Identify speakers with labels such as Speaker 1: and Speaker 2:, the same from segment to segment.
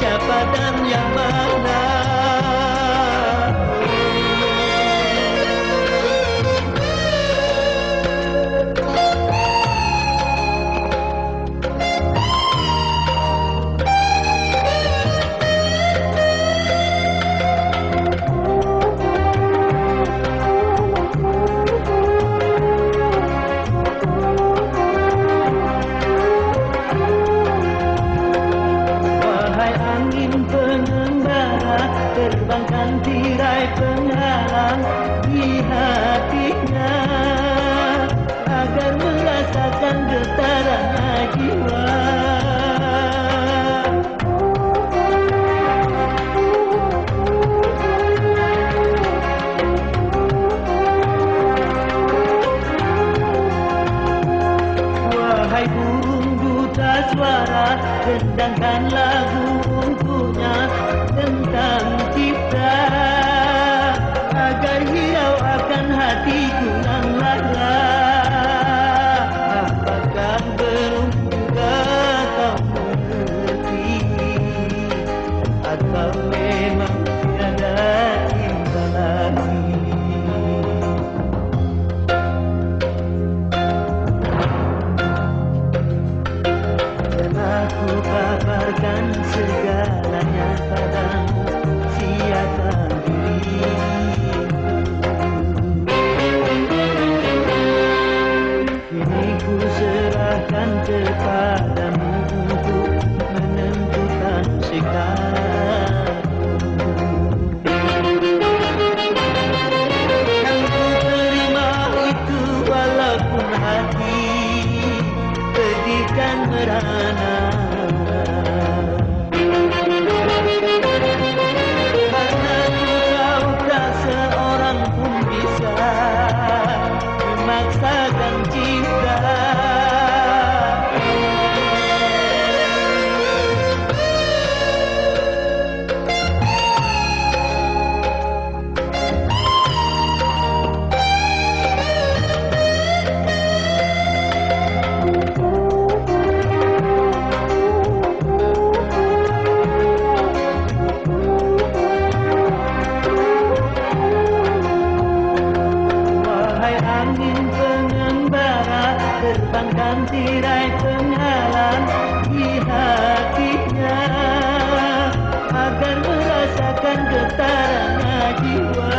Speaker 1: siapa dan yang mana. Terbangkan tirai penghalang di hatinya agar merasakan getarannya jiwa. Wahai burung buta suara, rendangkan lagu untuknya tentang kita agar hirau akan hatiku yang lara. Apakah belum juga kau mengerti atau memang tiada cinta lagi? Dan aku kabarkan segalanya padamu, siapa dirimu. Kini ku serahkan kepadamu untuk menentukan sikapmu. Yang ku terima itu walaupun hati pedih dan merana. Memaksakan cinta. Angin pengembara terbangkan tirai penghalang di hatinya agar merasakan getarannya jiwa.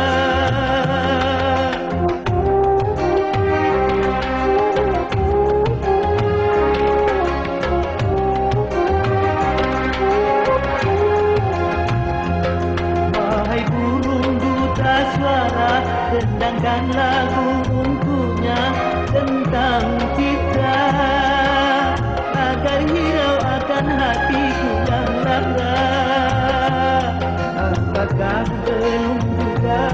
Speaker 1: Wahai burung buta suara, rendangkan lagu untuknya tentang kita agar hirau akan hatiku yang lara. Apakah belum juga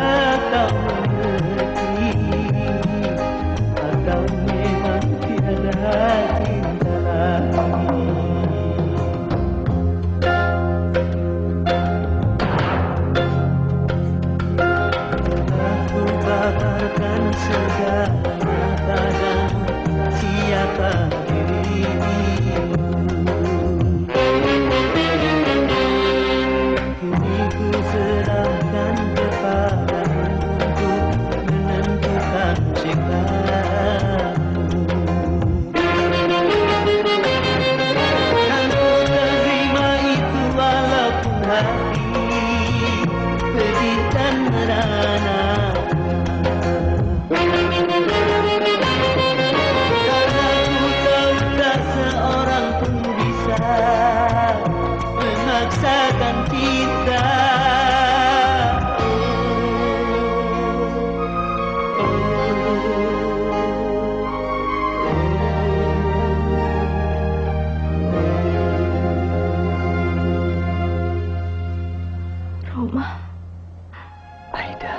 Speaker 1: kau mengerti atau memang tiada cinta lagi? Kabarkan segalanya padamu, siapa dirimu. Kini ku serahkan kepadamu untuk menentukan sikapmu. Kan ku terima itu walaupun hati pedih dan merana. Memaksakan cinta.
Speaker 2: Roma,
Speaker 1: Aida.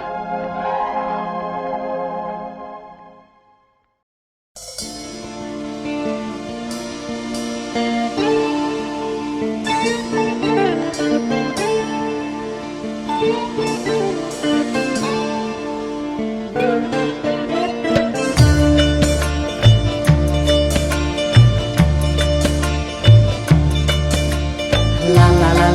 Speaker 2: la la la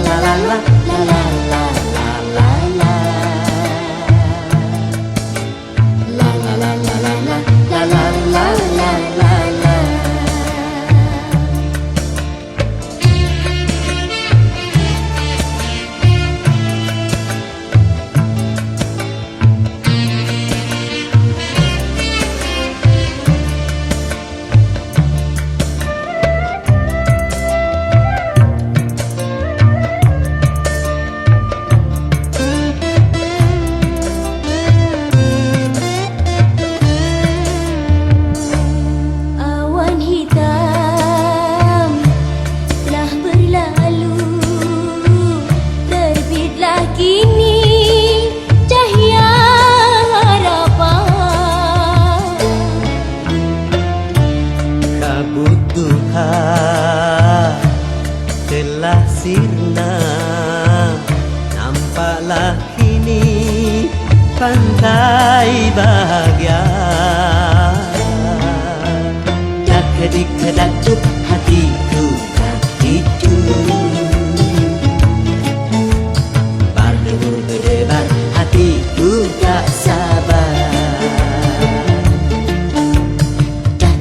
Speaker 2: Awan hitam telah berlalu, terbitlah kini cahaya harapan.
Speaker 1: Kabut duha telah sirna, nampaklah kini pantai bahagia. Kedik-kedakjuk hatiku tak tidur, berdebur berdebar hatiku tak sabar.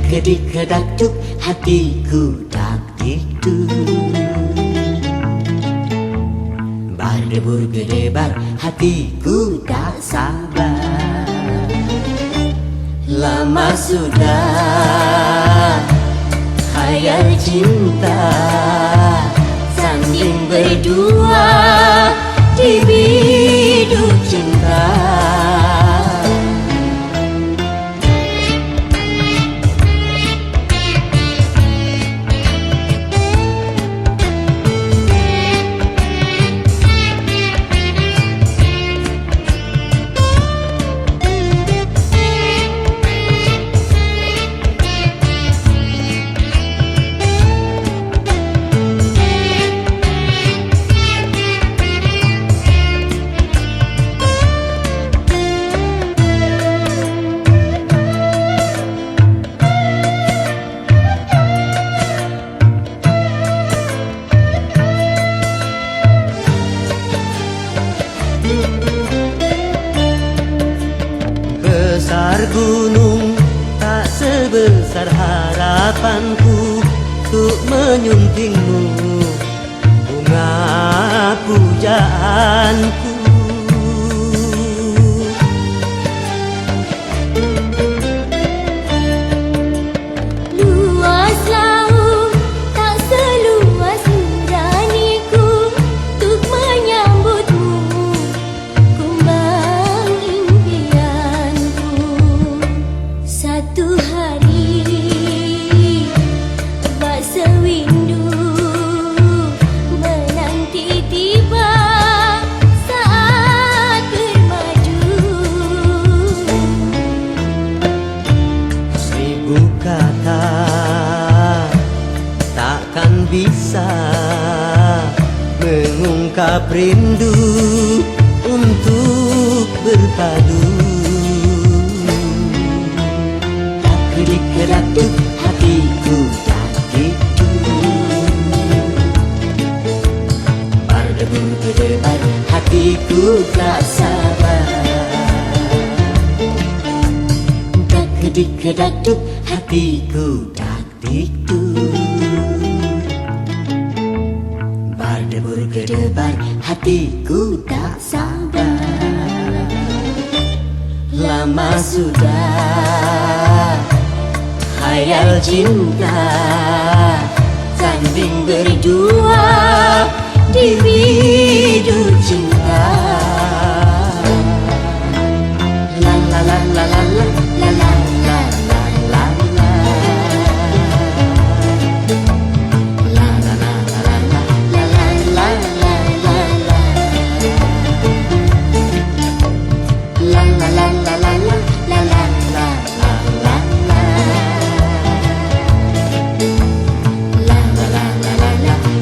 Speaker 1: Kedik-kedakjuk hatiku tak tidur, berdebur berdebar hatiku tak sabar. Lama sudah khayal cinta, sanding berdua di biduk cinta. Besar gunung tak sebesar harapanku untuk menyuntingmu, bunga pujaanku.
Speaker 2: Luas laut tak seluas nuraniku untuk menyambutmu, kumbang impianku. Satu hari bak sewindu menanti tiba saat bermadu.
Speaker 1: Seribu kata takkan bisa mengungkap rindu untuk berpadu. Kedik-kedakjuk hatiku tak tidur, berdebur berdebar hatiku tak sabar. Kedik-kedakjuk hatiku tak tidur, berdebur berdebar hatiku tak sabar. Lama sudah khayal cinta, sanding berdua di biduk cinta. La la la la la la la la la la la la. La la la la la la la la la la la. La la la la la la la la la la la. La la la la la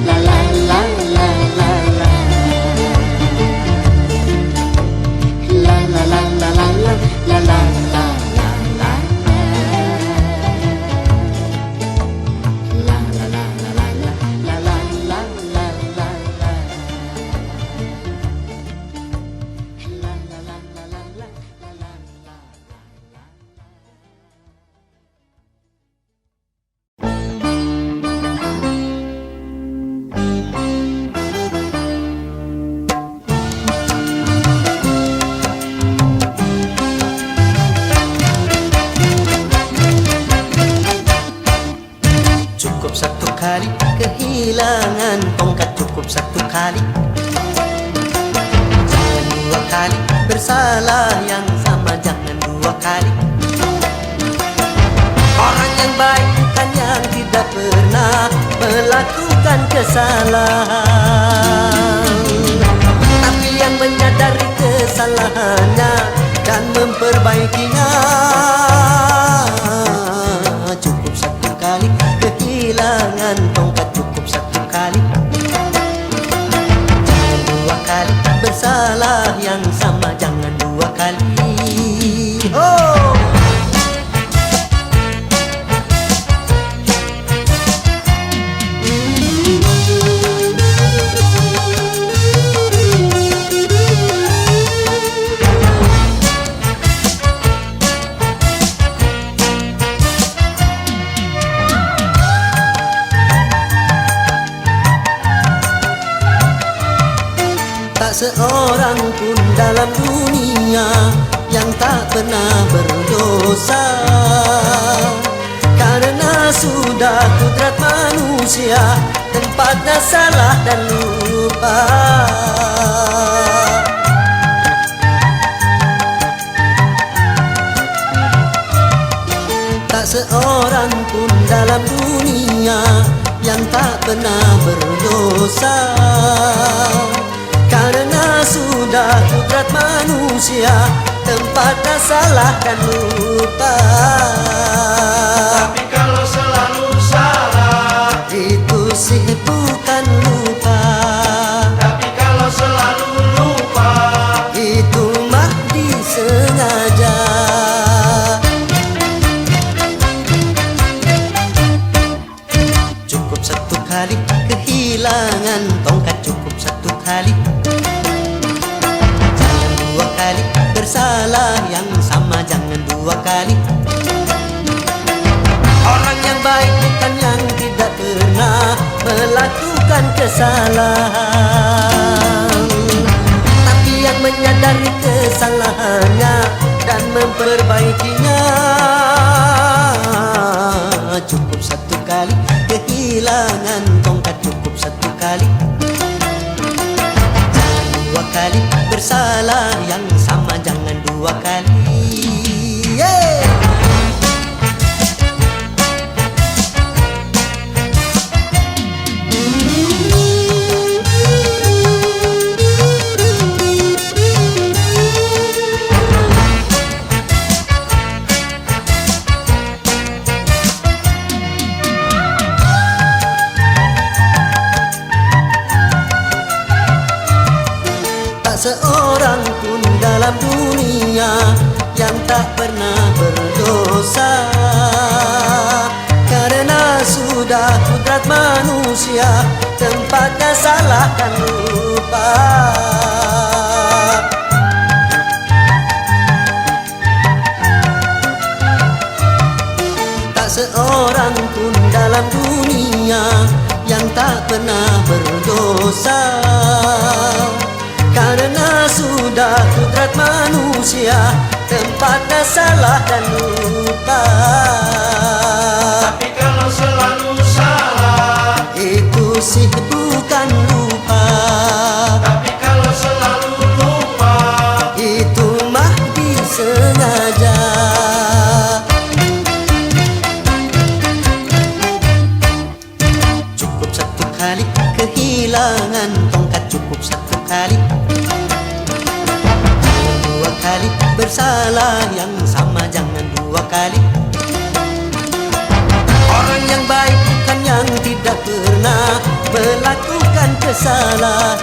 Speaker 1: la la la la la la.
Speaker 3: kali bersalah, yang sama jangan dua kali. Orang yang baik bukan yang tidak pernah melakukan kesalahan, tapi yang menyadari kesalahannya dan memperbaikinya. Cukup satu kali kehilangan tongkat, cukup satu kali. Jangan dua kali bersalah, yang sama jangan dua kali. Oh! Seorang pun dalam dunia yang tak pernah berdosa, karena sudah kudrat manusia tempatnya salah dan lupa. Tak seorang pun dalam dunia yang tak pernah berdosa, karena sudah kudrat manusia tempatnya salah dan lupa.
Speaker 4: Tapi kalau selalu salah,
Speaker 3: itu sih bukan lupa.
Speaker 4: tapi kalau selalu lupa,
Speaker 3: Itu mah disengaja. Cukup satu kali kehilangan tongkat, cukup satu kali. Dua kali bersalah, yang sama jangan dua kali. Orang yang baik bukan yang tidak pernah melakukan kesalahan, tapi yang menyadari kesalahannya dan memperbaikinya. Cukup satu kali kehilangan tongkat, cukup satu kali. Dua kali bersalah, yang sama jangan dua kali. Yeah! Seorang pun dalam dunia yang tak pernah berdosa, karena sudah kudrat manusia tempatnya salah dan lupa. Tak seorang pun dalam dunia yang tak pernah berdosa, karena sudah kudrat manusia tempatnya salah dan lupa.
Speaker 4: tapi kalau selalu salah,
Speaker 3: Itu sih bukan lupa.
Speaker 4: tapi kalau selalu lupa,
Speaker 3: Itu mah disengaja. Cukup satu kali kehilangan tongkat, cukup satu kali. Dua kali bersalah, yang sama jangan dua kali. Orang yang baik bukan yang tidak pernah melakukan kesalahan,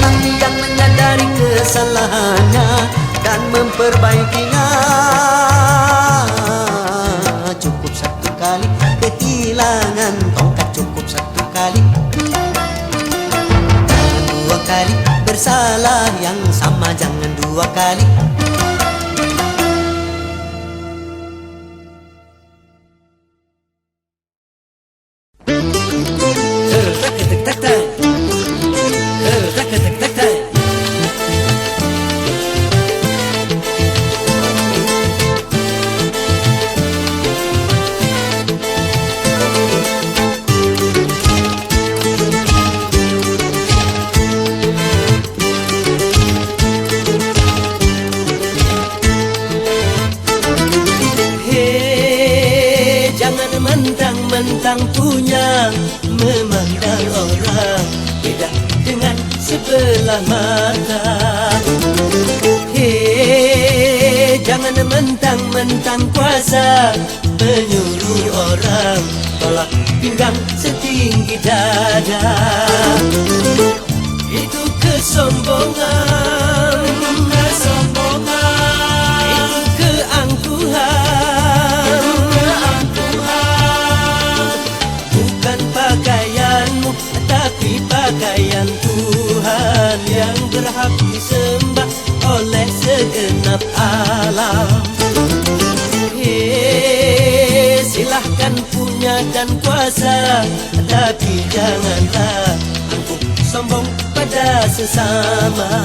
Speaker 3: tapi yang menyadari kesalahannya dan memperbaikinya. Cukup satu kali kehilangan tongkat, cukup satu kali. Dua kali bersalah, yang sama jangan dua kali. sebelah mata. Hei, jangan mentang-mentang kuasa menyuruh orang tolak pinggang setinggi dada. Itu kesombongan, kesombongan. Itu keangkuhan, keangkuhan. Bukan pakaianmu, tapi pakaian Tuhan yang berhak disembah oleh segenap alam. Hei, silahkan punya dan kuasa, tapi janganlah angkuh sombong pada sesama.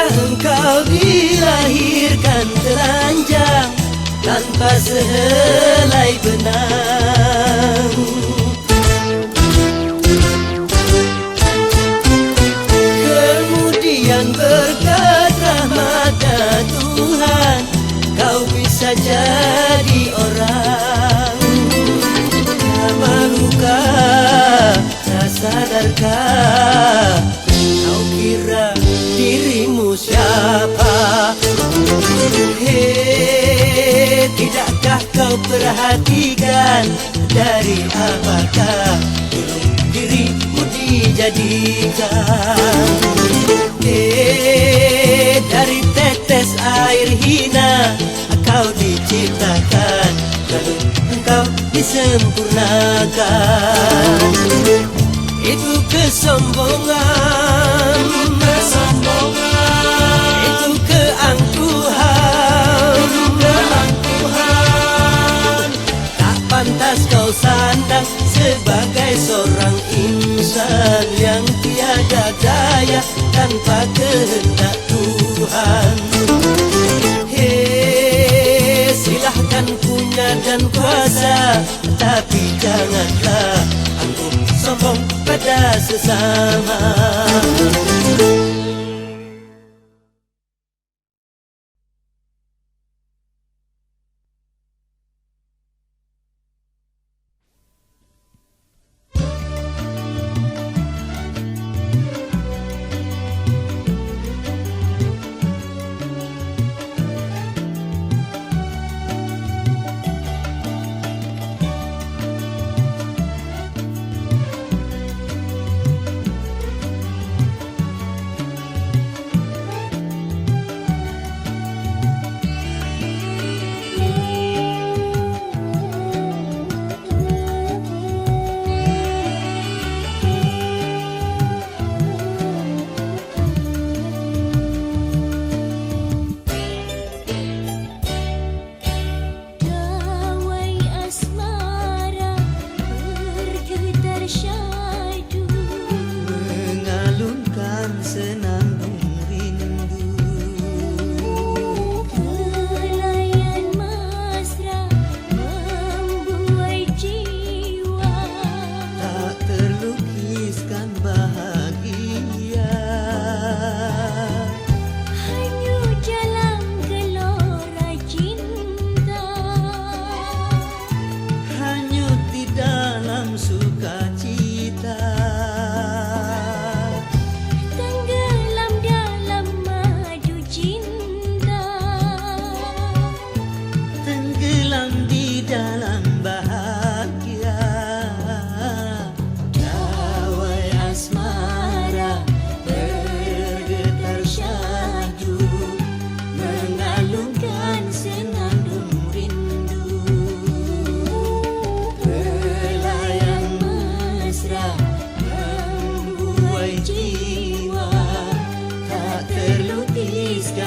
Speaker 3: Engkau dilahirkan telanjang tanpa sehelai benang. Kemudian berkat rahmat Tuhan kau bisa jadi orang. Tak malukah, tak sadarkah kau kira dirimu siapa? Hei, tidakkah kau perhatikan dari apakah dirimu dijadikan? Hei, dari tetes air hina kau diciptakan, lalu engkau disempurnakan. Itu kesombongan, kesombongan. Itu keangkuhan, keangkuhan. Tak pantas kau sandang sebagai seorang insan yang tiada daya tanpa kehendak Tuhan. Hei, silahkan punya dan kuasa, tapi janganlah angkuh sombong pada sesama.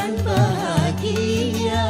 Speaker 3: dan bahagia.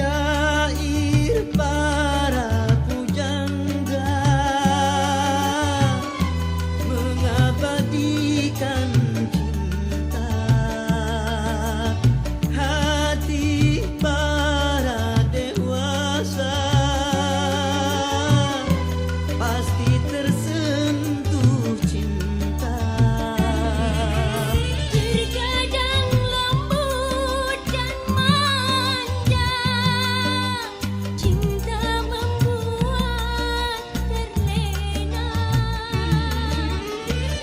Speaker 3: Syair para pujangga mengabadikan cinta, hati para dewasa pasti tersentuh cinta.
Speaker 2: Terkadang lembut dan manja, cinta membuat terlena.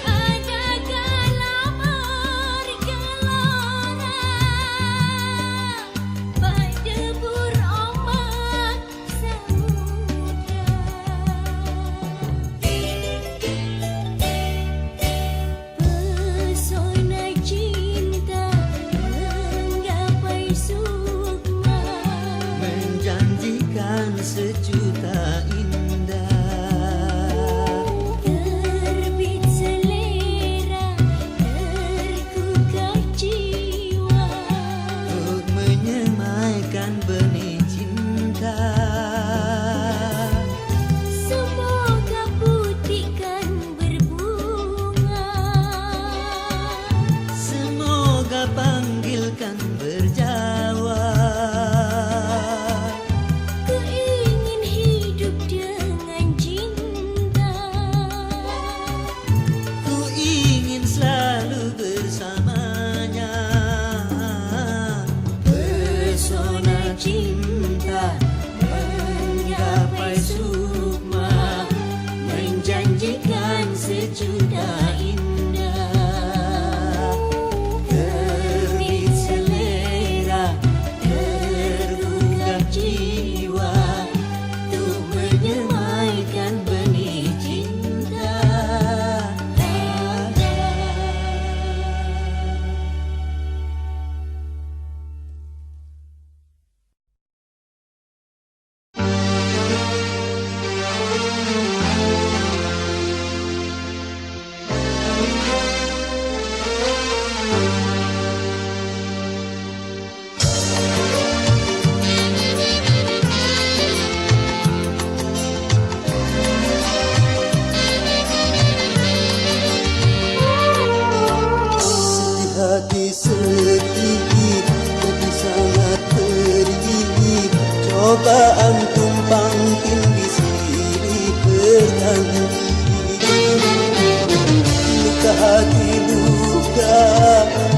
Speaker 2: Ada kala bergelora berdebur ombak samudra. Pesona cinta menggapai sukma,
Speaker 3: Menjanjikan sejuta indah.
Speaker 2: terbit selera, tergugah jiwa.
Speaker 3: Untuk menyemaikan benih cinta.
Speaker 2: Semoga putihkan berbunga,
Speaker 3: Semoga panggilkan berjawa.
Speaker 2: keingin hidup dengan cinta.
Speaker 3: Ku ingin selalu bersamanya. Pesona cinta menggapai sukma, menjanjikan sejuta indah. Terbit selera, tergugah jiwa, untuk menyemaikan benih cinta. Sedih hati sedih, jadi sangat perih. Cobaan tumpang tindih silih berganti. Luka hati luka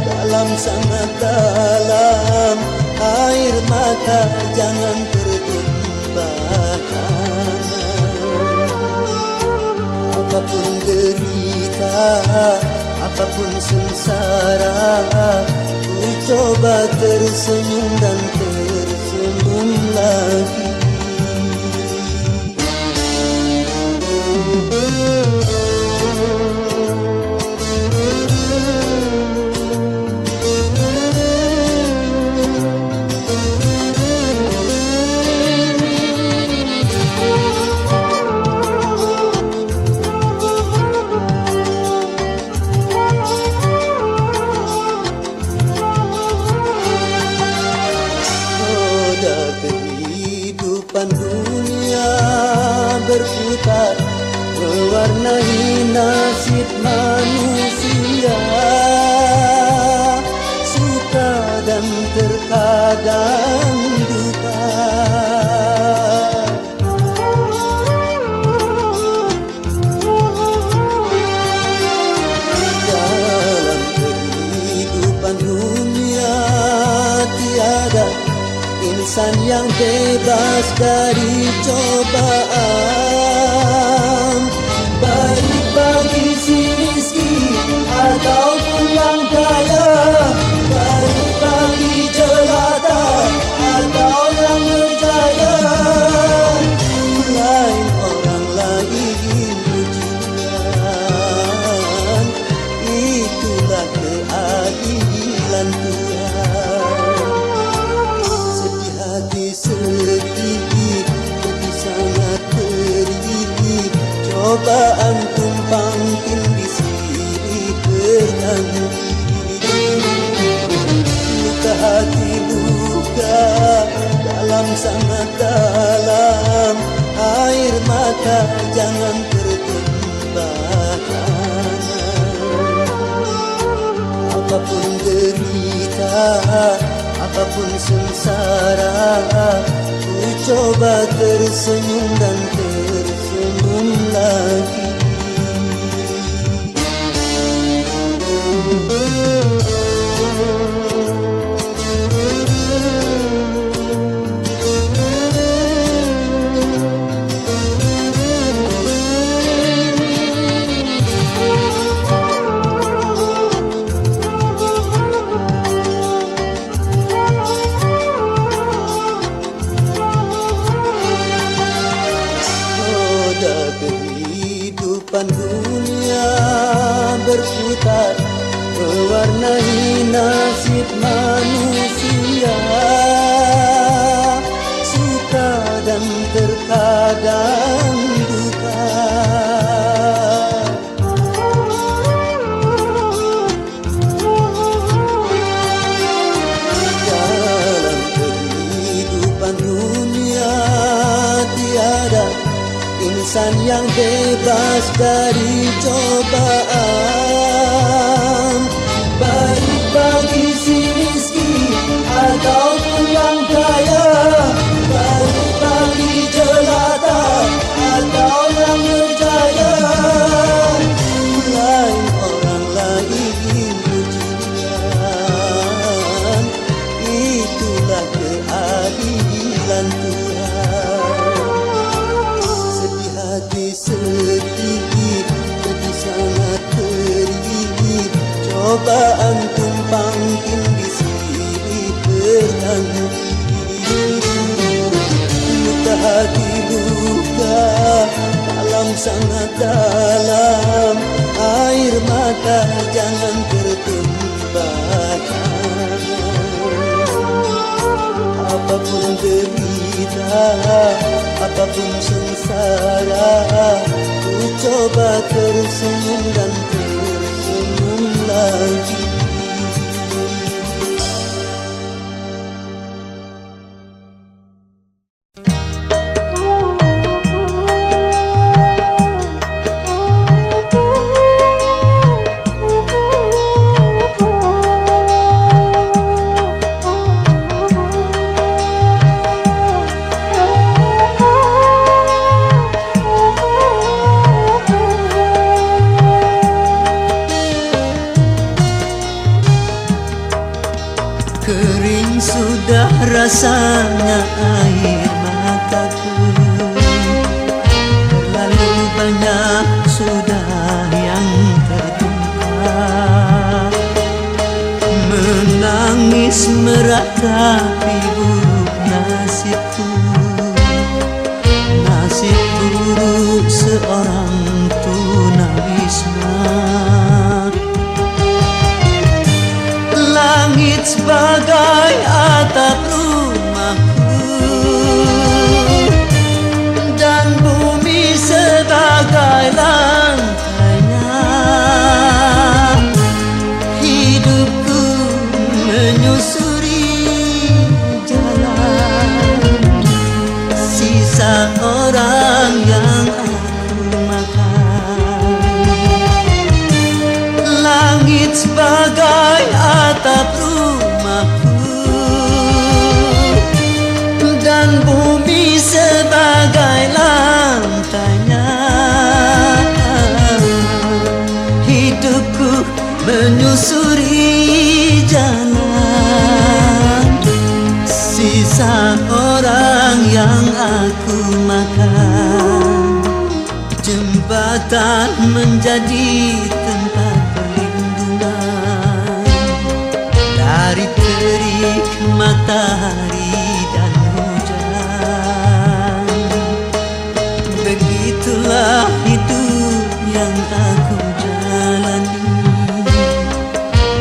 Speaker 3: dalam sangat dalam. Air mata jangan tertumpahkan. Apapun derita, apapun sengsara, ku coba tersenyum dan tersenyum lagi. Roda kehidupan dunia berputar, mewarnai nasib manusia. Suka dan terkadang duka. Dalam kehidupan dunia tiada insan yang bebas bebas dari cobaan, baik bagi si miskin ataupun yang kaya, baik bagi jelata atau yang berjaya. Lain orang lain ujian, itulah keadilan Tuhan. Sedih hati sedih, jadi sangat pedih, cobaan tumpang tindih silih berhenti. Luka hati luka dalam sangat dalam, air mata jangan bertumpah tangan. Apapun derita, apapun sengsara, ku coba tersenyum dan tersenyum lagi. Kehidupan dunia berputar, mewarnai nasib manusia, suka dan terkadang duka. Dalam kehidupan dunia tiada insan yang bebas dari cobaan, baik bagi si miskin ataupun yang kaya, baik bagi jelata atau yang berjaya. Lain orang lain ujian, itulah keadilan Tuhan. Hati sedih, jadi sangat pedih, cobaan tumpang tindih silih berhenti. Luka hati luka dalam sangat dalam, air mata jangan tertumpah tangan. Apapun derita, apapun sengsara, ku coba tersenyum dan tersenyum lagi. Kering sudah rasanya air mataku, terlalu banyak sudah yang tertumpah. Menangis meratapi buruk nasibku, nasib buruk seorang tunawisma. Langit sebagai atap rumahku, dan bumi sebagai lantainya. Hidupku menyusuri jalan, sisa orang yang aku makan. Langit sebagai atap rumahku, dan bumi sebagai lantainya. Hidupku menyusuri jalan, sisa orang yang aku makan. Jembatan menjadi tempat perlindungan dari terik matahari dan hujan. Begitulah hidup yang aku jalani,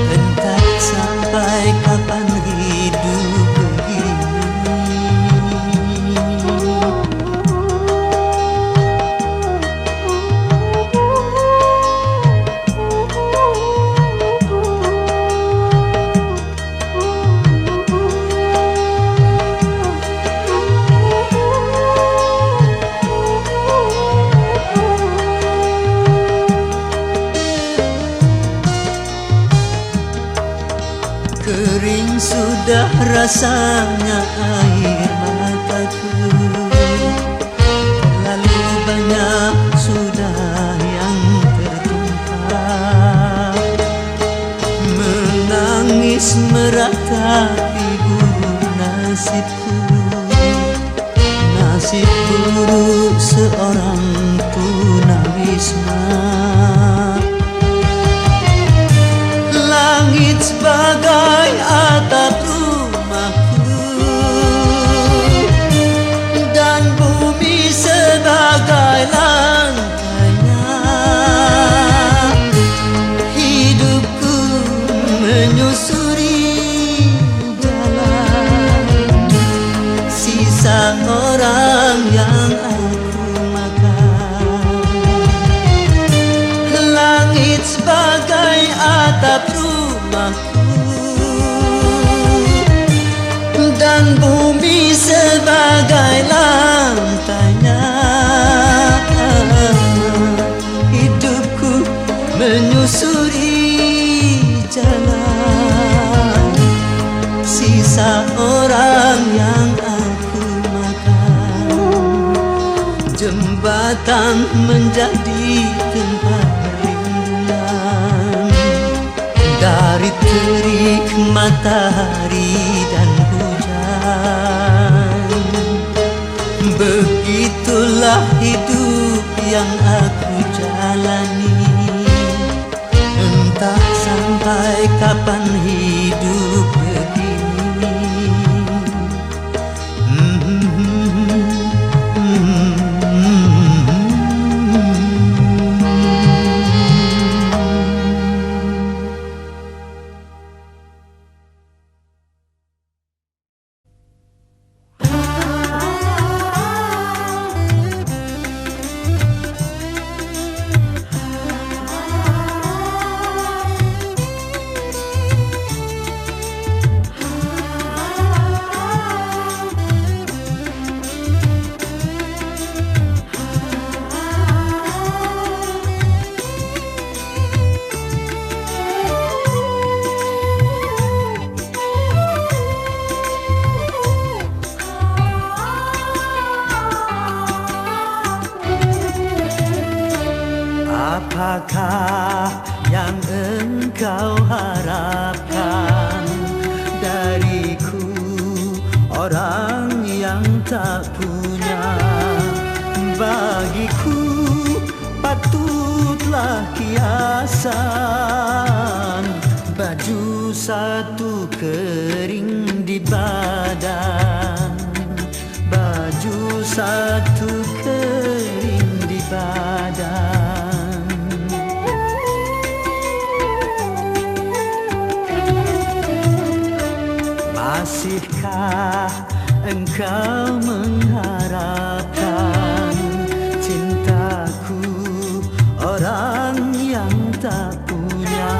Speaker 3: entah sampai kapan hidup begini. Kering sudah rasanya air mataku, terlalu banyak sudah yang tertumpah. Menangis meratapi buruk nasibku, nasib buruk seorang tunawisma. Langit sebagai atap rumahku dan bumi sebagai lantainya. Hidupku menyusuri jalan sisa orang yang aku makan. Langit sebagai atap dan bumi sebagai lantainya. Hidupku menyusuri jalan sisa orang yang aku makan. Jembatan menjadi tempat perlindungan dari terik matahari dan hujan. Begitulah hidup yang aku jalani, entah sampai kapan hidup begini. Apakah yang engkau harapkan dariku, orang yang tak punya? Bagiku patutlah kiasan, baju satu kering di badan, baju satu kering di badan. Masihkah engkau mengharapkan cintaku, orang yang tak punya?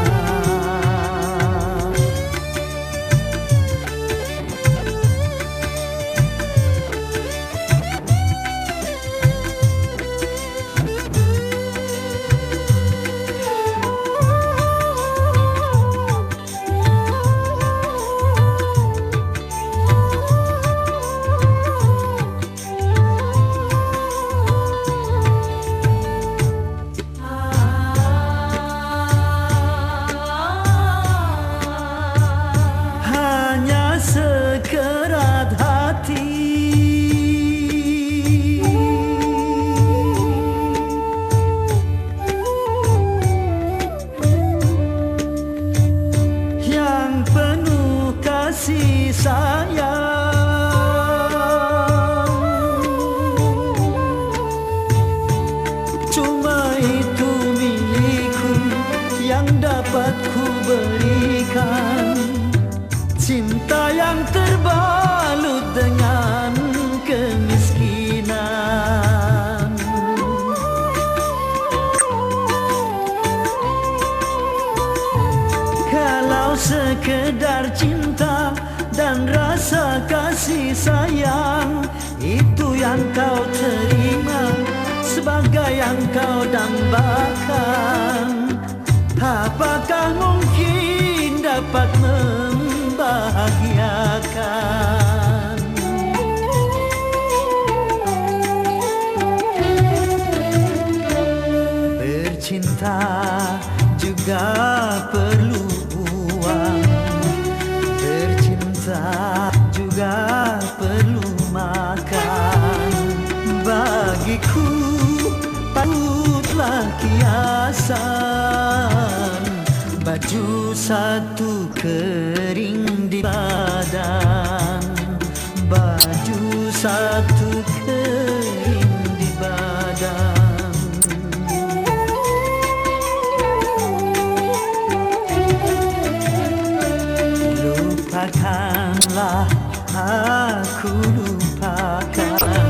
Speaker 3: yang kau terima sebagai yang kau dambakan, apakah mungkin dapat membahagiakan? Bercinta juga perlu uang, bercinta juga perlu makan. Bagiku patutlah kiasan, baju satu kering di badan, baju satu kering di badan. Lupakanlah aku lupakan,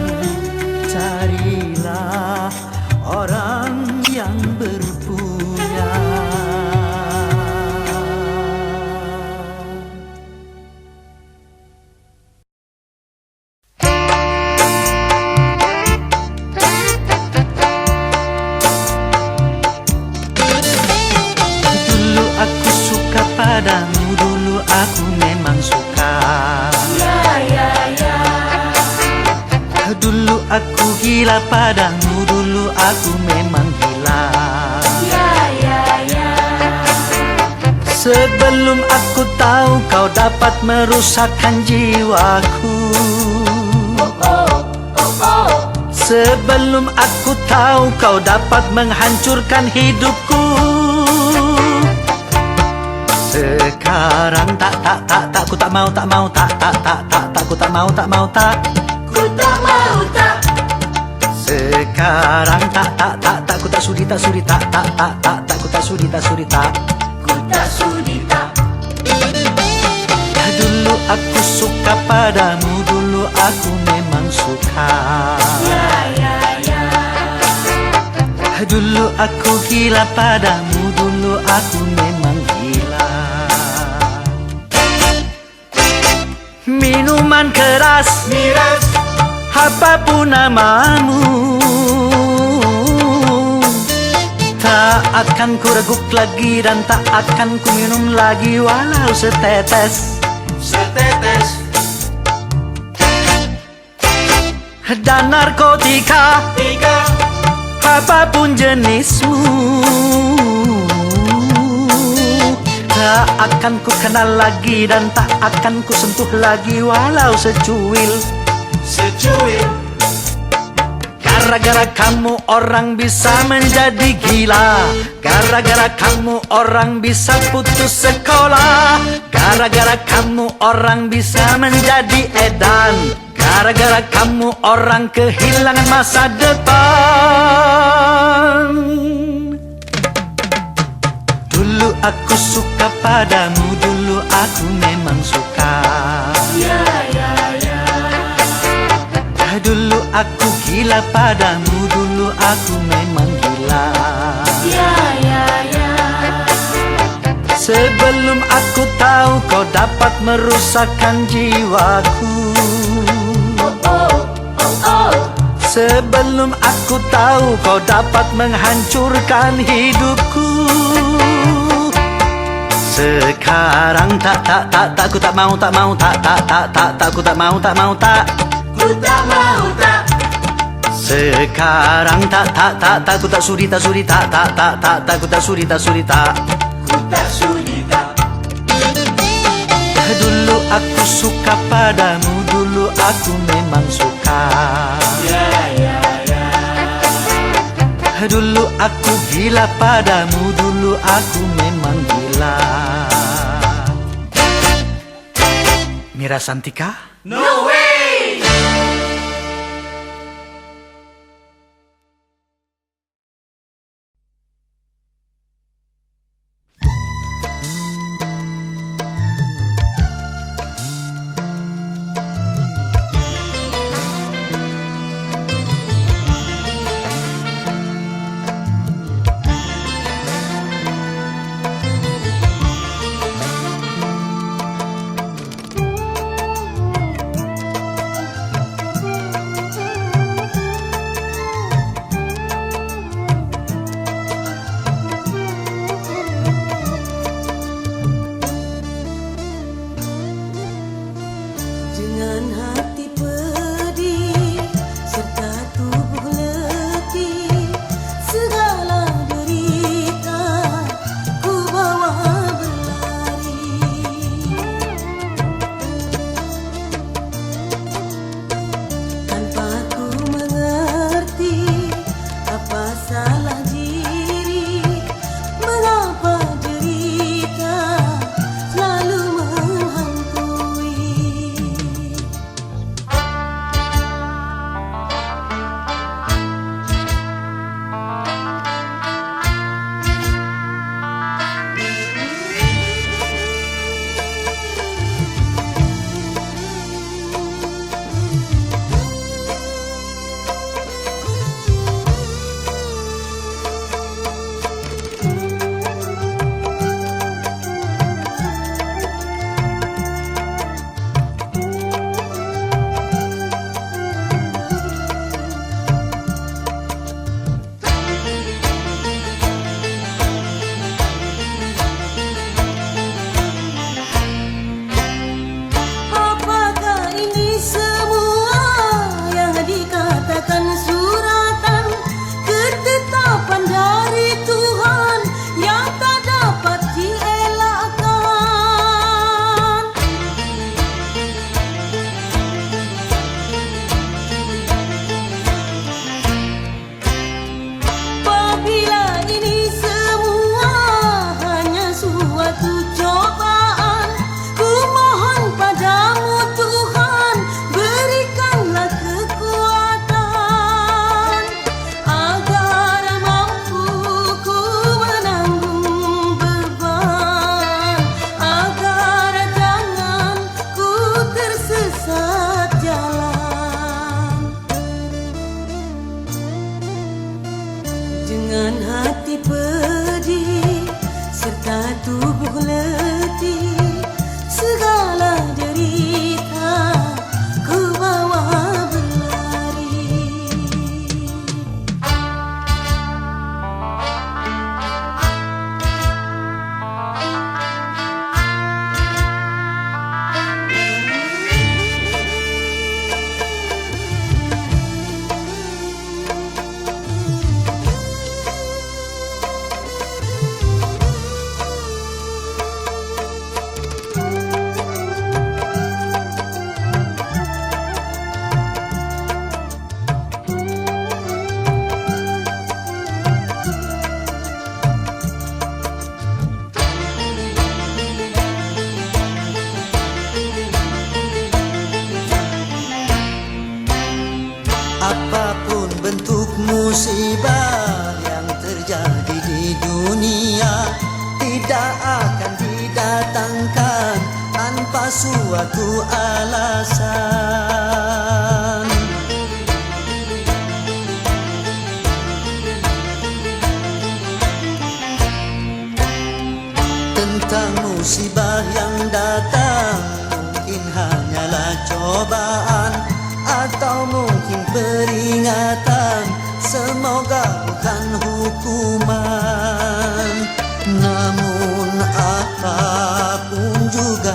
Speaker 3: carilah orang yang berpunya. Dulu aku suka padamu, dulu aku memang suka. Dulu aku gila padamu, dulu aku memang gila. Sebelum aku tahu kau dapat merusakkan jiwaku, sebelum aku tahu kau dapat menghancurkan hidupku. Sekarang tak ku tak mau tak ku tak mau ku tak mau tak. Sekarang tak ku tak sudi tak ku tak sudi tak ku tak sudi tak. Dulu aku suka padamu, dulu aku memang suka. Dulu aku gila padamu, dulu aku memang gila. Minuman keras,
Speaker 4: Miras,
Speaker 3: apapun namamu, tak akan ku reguk lagi dan tak akan ku minum lagi walau setetes.
Speaker 4: setetes,
Speaker 3: Dan narkotika,
Speaker 4: tiga,
Speaker 3: apapun jenismu, tak akan ku kenal lagi dan tak akan ku sentuh lagi walau secuil.
Speaker 4: secuil.
Speaker 3: Gara-gara kamu orang bisa menjadi gila, gara-gara kamu orang bisa putus sekolah, gara-gara kamu orang bisa menjadi edan, gara-gara kamu orang kehilangan masa depan. Dulu aku suka padamu, dulu aku memang suka. Dulu aku gila padamu, dulu aku memang gila. Sebelum aku tahu kau dapat merusakkan jiwaku, sebelum aku tahu kau dapat menghancurkan hidupku. Sekarang tak ku tak mau ku tak mau
Speaker 4: Ku tak mau tak,
Speaker 3: sekarang tak ku tak sudi tak ku tak sudi tak.
Speaker 4: ku tak sudi tak.
Speaker 3: Dulu aku suka padamu, dulu aku memang suka. Dulu aku gila padamu, dulu aku memang gila. Mira Santika?
Speaker 4: No way!
Speaker 5: hati pedih serta tubuh letih, segala derita ku bawa berlari.
Speaker 3: Apapun bentuk musibah yang terjadi di dunia, tidak akan didatangkan tanpa suatu alasan. Tentang musibah yang datang, mungkin hanyalah cobaan atau mungkin peringatan, semoga bukan hukuman. Namun apapun juga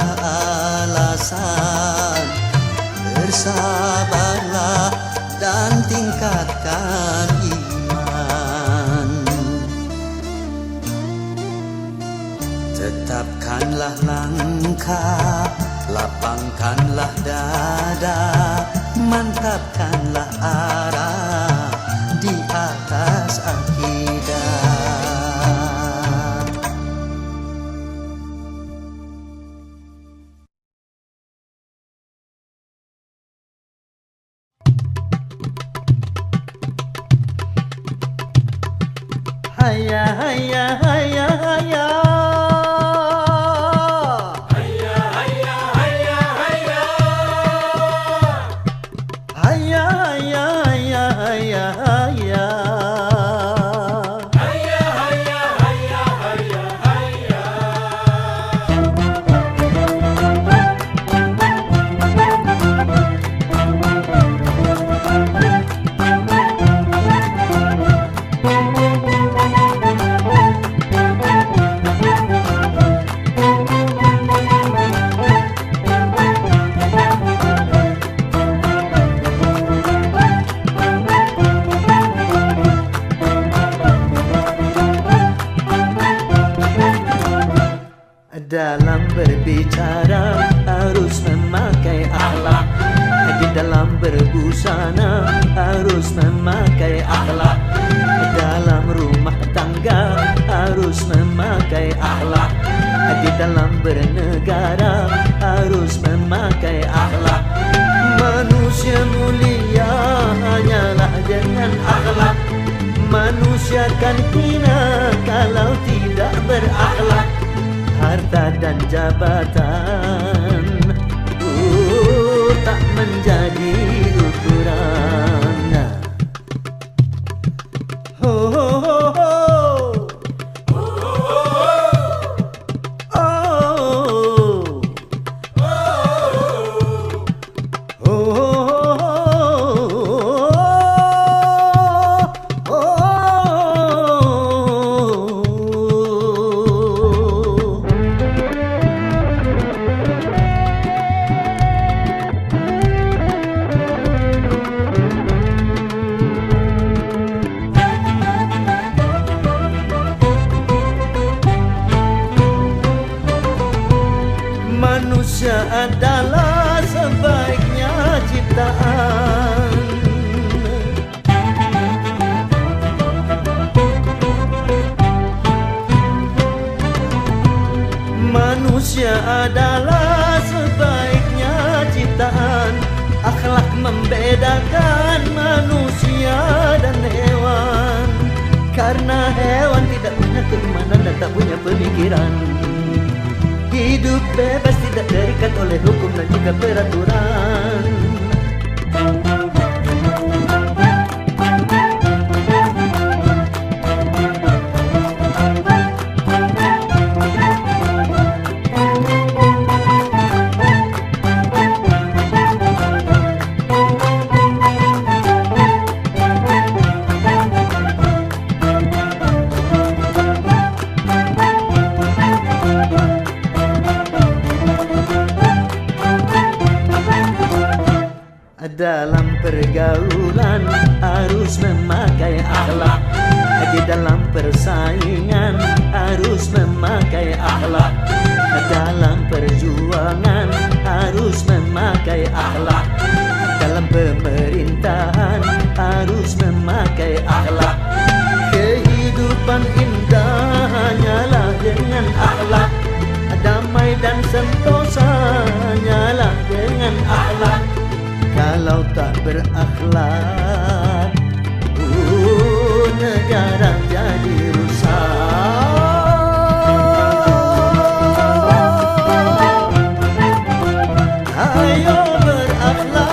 Speaker 3: alasan, bersabarlah dan tingkatkan iman. Tetapkanlah langkah, lapangkanlah dada, mantapkanlah arah di atas akidah. Hayya hayya hayya hayya. Dalam berbicara harus memakai akhlak, di dalam berbusana harus memakai akhlak, dalam rumah tangga harus memakai akhlak, di dalam bernegara harus memakai akhlak. Manusia mulia hanyalah dengan akhlak, manusia kan hina kalau tidak berakhlak. Harta dan jabatan tak menjadi ukuran. Ho ho ho ho. Manusia adalah sebaiknya ciptaan. Manusia adalah sebaiknya ciptaan. Akhlak membedakan manusia dan hewan, karena hewan tidak punya keimanan dan tak punya pemikiran. Hidup bebas tidak terikat oleh hukum dan juga peraturan. harus memakai akhlak. Di dalam persaingan harus memakai akhlak. Dalam perjuangan harus memakai akhlak. Dalam pemerintahan harus memakai akhlak. Kehidupan indah hanyalah dengan akhlak. Damai dan sentosa hanyalah dengan akhlak. Kalau tak berakhlak, negara jadi rusak. Ayo berakhlak.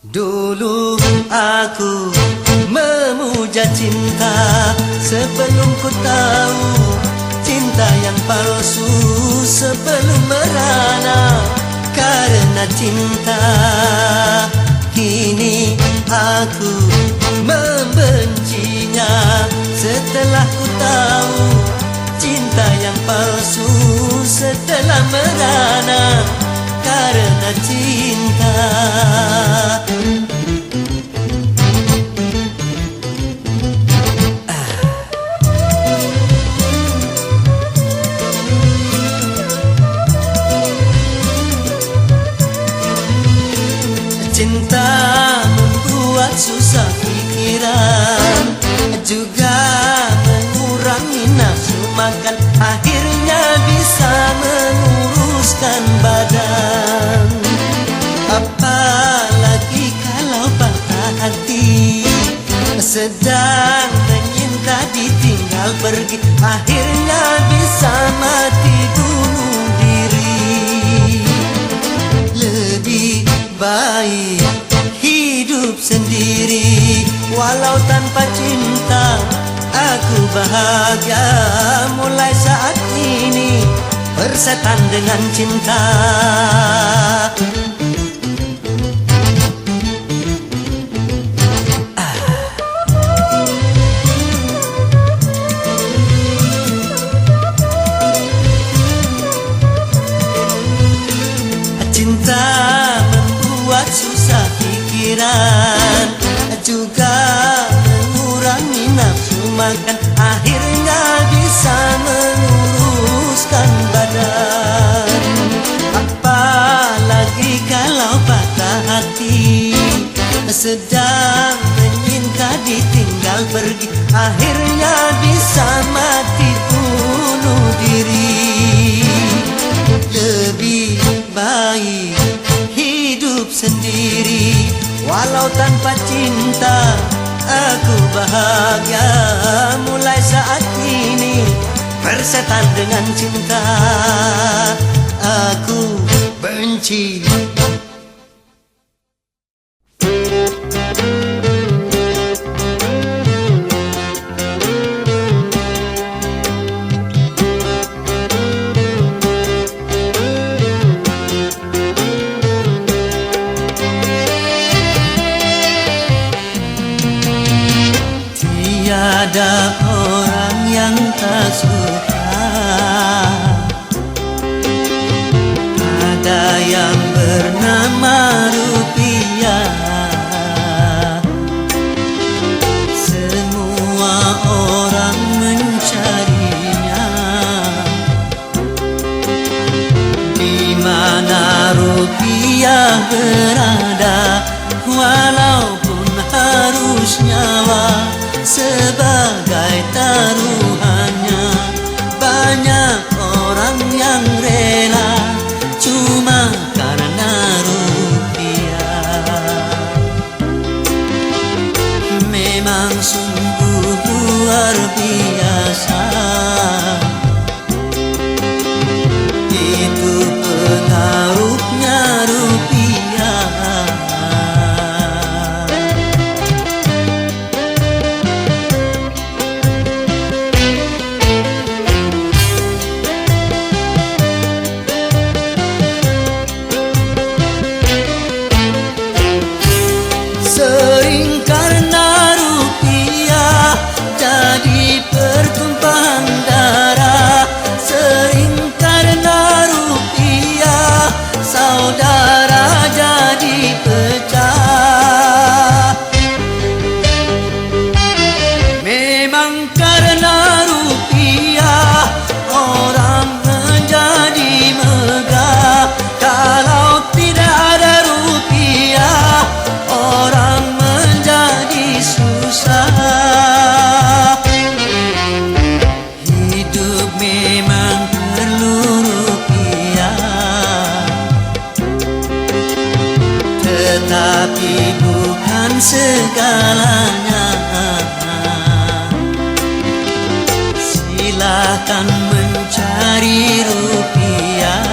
Speaker 3: Dulu aku memuja cinta sebelum ku tahu cinta yang palsu, sebelum merana karena cinta. Kini aku membencinya setelah ku tahu cinta yang palsu, setelah merana karena cinta. Cinta membuat susah pikiran, juga mengurangi nafsu makan, akhirnya bisa menguruskan badan. Apalagi kalau patah hati, sedang menyinta ditinggal pergi, akhirnya bisa mati bunuh diri. Lebih baik hidup sendiri, walau tanpa cinta aku bahagia. Mulai saat ini bersetan dengan cinta. Cinta membuat susah pikiran, juga mengurangi nafsu makan, akhirnya bisa menguruskan badan. Apalagi kalau patah hati, sedang menyinta ditinggal pergi, akhirnya bisa mati bunuh diri. Lebih baik hidup sendiri, walau tanpa cinta aku bahagia. Mulai saat ini bersetan dengan cinta aku benci. Tiada orang yang tak suka, ada yang bernama rupiah. Semua orang mencarinya, di mana rupiah berada, walaupun harus nyawa sebagai taruhannya. Banyak orang yang rela cuma karena rupiah. Memang sungguh luar biasa, itu pengaruhnya rupiah. segalanya. Silakan mencari rupiah,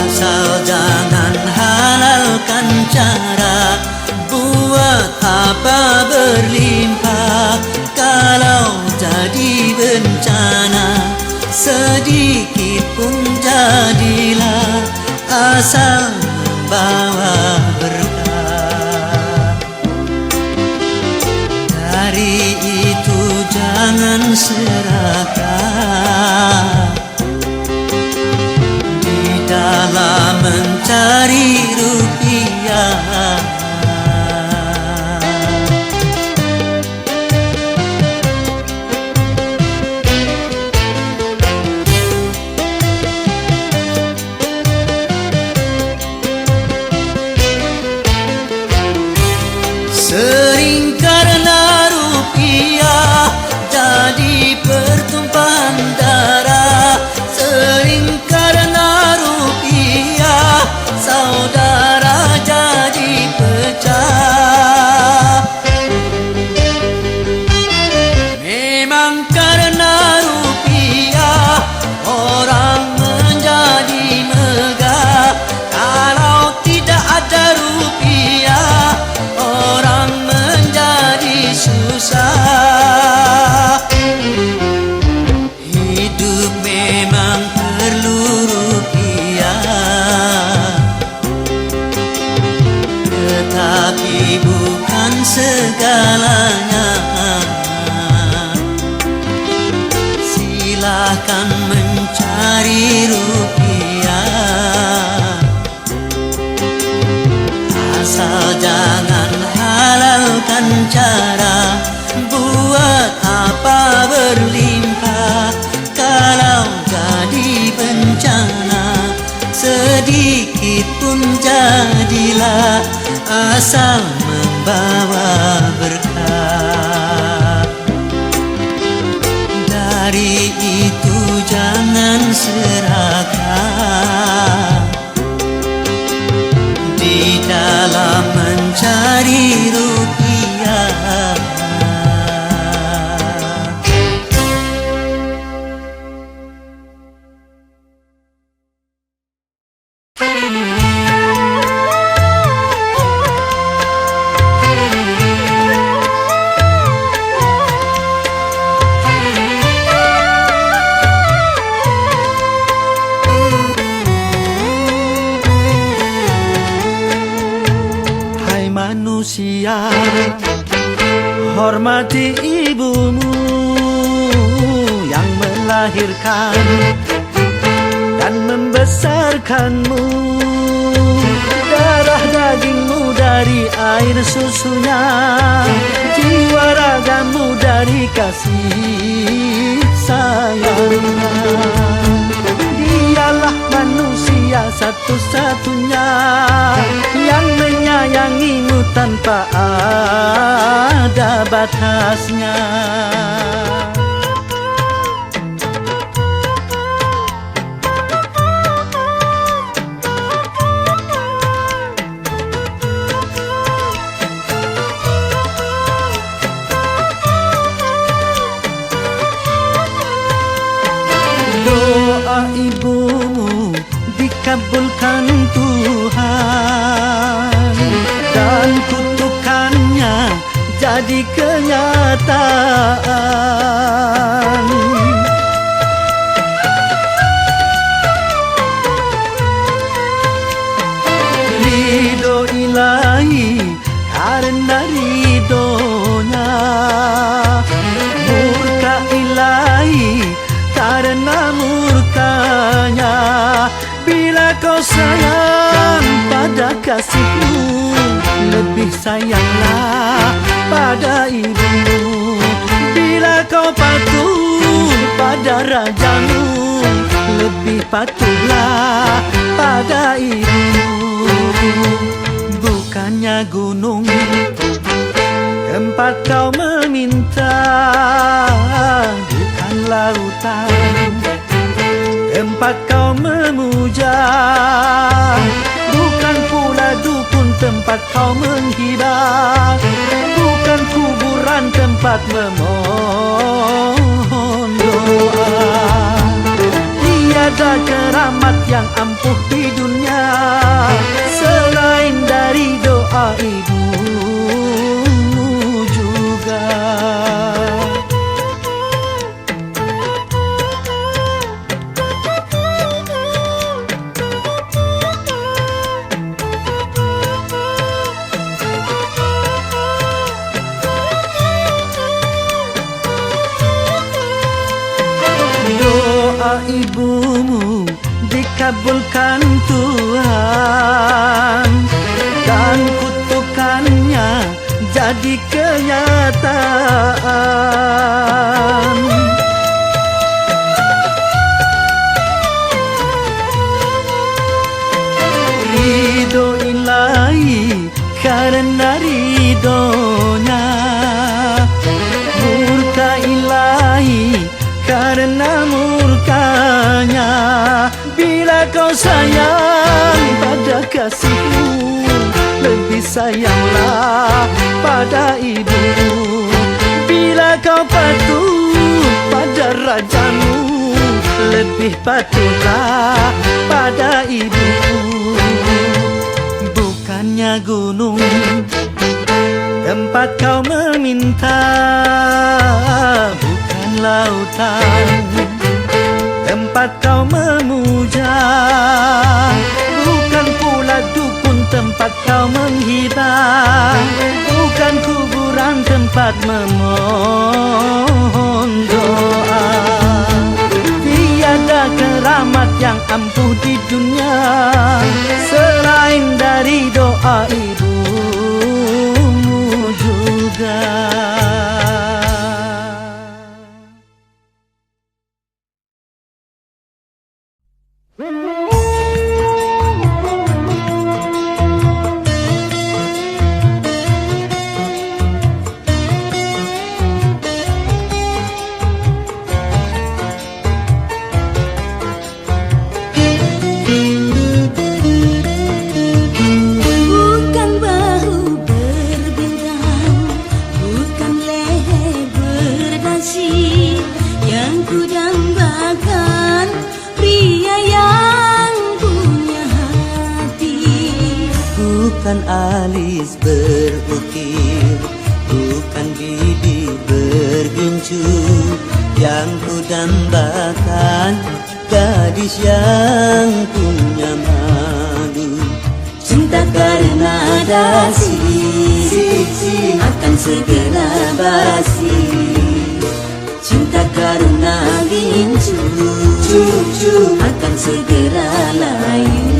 Speaker 3: asal jangan halalkan cara. Buat apa berlimpah kalau jadi bencana? Sedikit pun jadilah, asal membawa berkah. Dari itu jangan serakah di dalam mencari rupiah. Sering karena rupiah jadi pertumpahan darah. Sering karena rupiah saudara jadi pecah. Memang karena rupiah orang menjadi megah. Kalau tidak ada rupiah orang menjadi susah. Hidup memang perlu rupiah, tetapi bukan segalanya. Silakan mencari rupiah, asal jangan halalkan cara. Buat apa berlimpah kalau jadi bencana? Sedikit pun jadilah, asal membawa berkah. Dari itu jangan serakah di dalam mencari rupiah. Manusia, hormati ibumu yang melahirkan dan membesarkanmu. Darah dagingmu dari air susunya, jiwa ragamu dari kasih sayangnya. Dialah manusia satu-satunya yang menyayangimu tanpa ada batasnya. Doa ibumu dikabulkan Tuhan dan kutukannya jadi kenyataan. Ridho ilahi karena ridhonya, murka ilahi karena murkanya. Bila kau sayang pada kasihmu, lebih sayanglah pada ibumu. Bila kau patuh pada rajamu, lebih patuhlah pada ibumu. Bukannya gunung tempat kau meminta, bukan lautan tempat kau memuja, bukan pula dukun tempat kau menghibah, bukan kuburan tempat memohon doa. Tiada keramat yang ampuh di dunia selain dari doa ibumu juga. Doa ibumu dikabulkan Tuhan, dan kutukannya jadi kenyataan. Ridho ilahi karena ridhonya, murka ilahi karena murkanya. Bila kau sayang pada kasihmu, lebih sayanglah pada ibu. Bila kau patuh pada rajamu, lebih patuhlah pada ibu. Bukannya gunung tempat kau meminta, bukan lautan tempat kau memuja, bukan pula dukun tempat kau menghibah, bukan kuburan tempat memohon doa. Tiada keramat yang ampuh di dunia selain dari doa ibumu juga. Bukan alis berukir, bukan bibir bergincu, yang ku dambakan gadis yang punya malu. Cinta karena dasi akan segera basi, cinta karena gincu akan segera layu.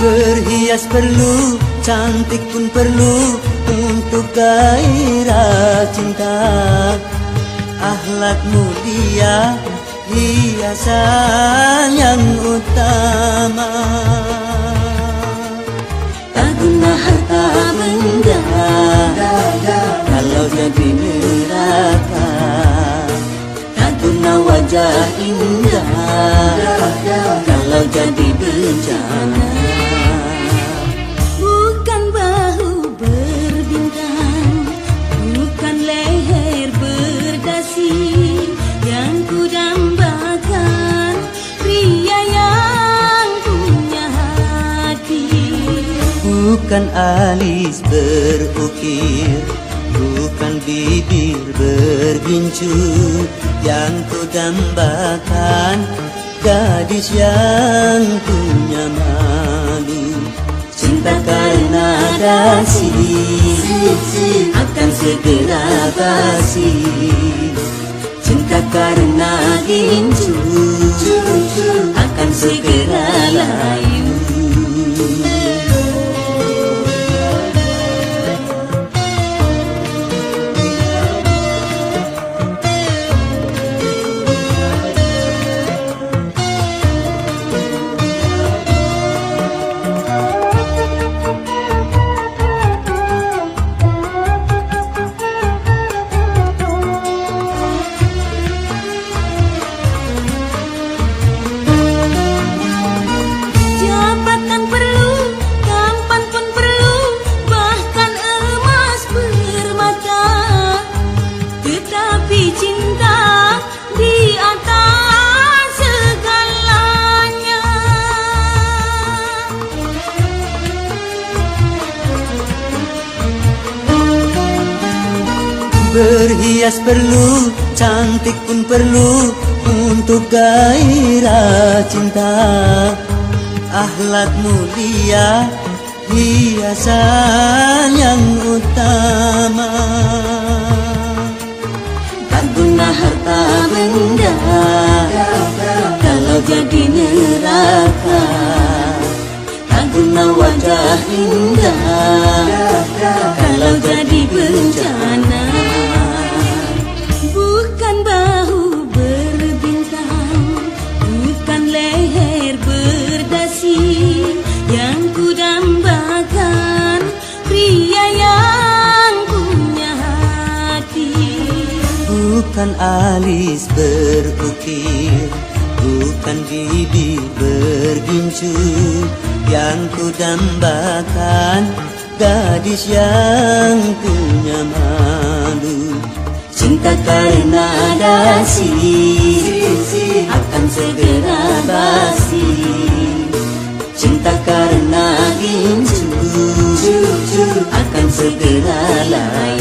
Speaker 3: Berhias perlu, cantik pun perlu untuk gairah cinta. Akhlak mulia, hiasan yang utama. Tak guna harta benda kalau jadi neraka. Tak guna wajah indah kalau jadi bencana. Bukan alis berukir, bukan bibir bergincu, yang ku dambakan
Speaker 5: gadis yang punya malu. Cinta karena dasi akan segera basi. Cinta karena gincu akan segera layu.
Speaker 2: Jabatan perlu, tampan pun perlu, bahkan emas permata. Tetapi cinta di atas segalanya.
Speaker 5: Berhias perlu, cantik pun perlu untuk gairah cinta. Akhlak mulia, hiasan yang utama. Tak guna harta benda kalau jadi neraka. Tak guna wajah indah kalau jadi bencana.
Speaker 2: Bukan bahu berbintang, bukan leher berdasi yang kudambakan, pria yang punya hati.
Speaker 5: Bukan alis berukir, bukan bibir bergincu yang kudambakan, gadis yang punya malu. Cinta karena dasi akan segera basi. Cinta karena gincu akan segera layu.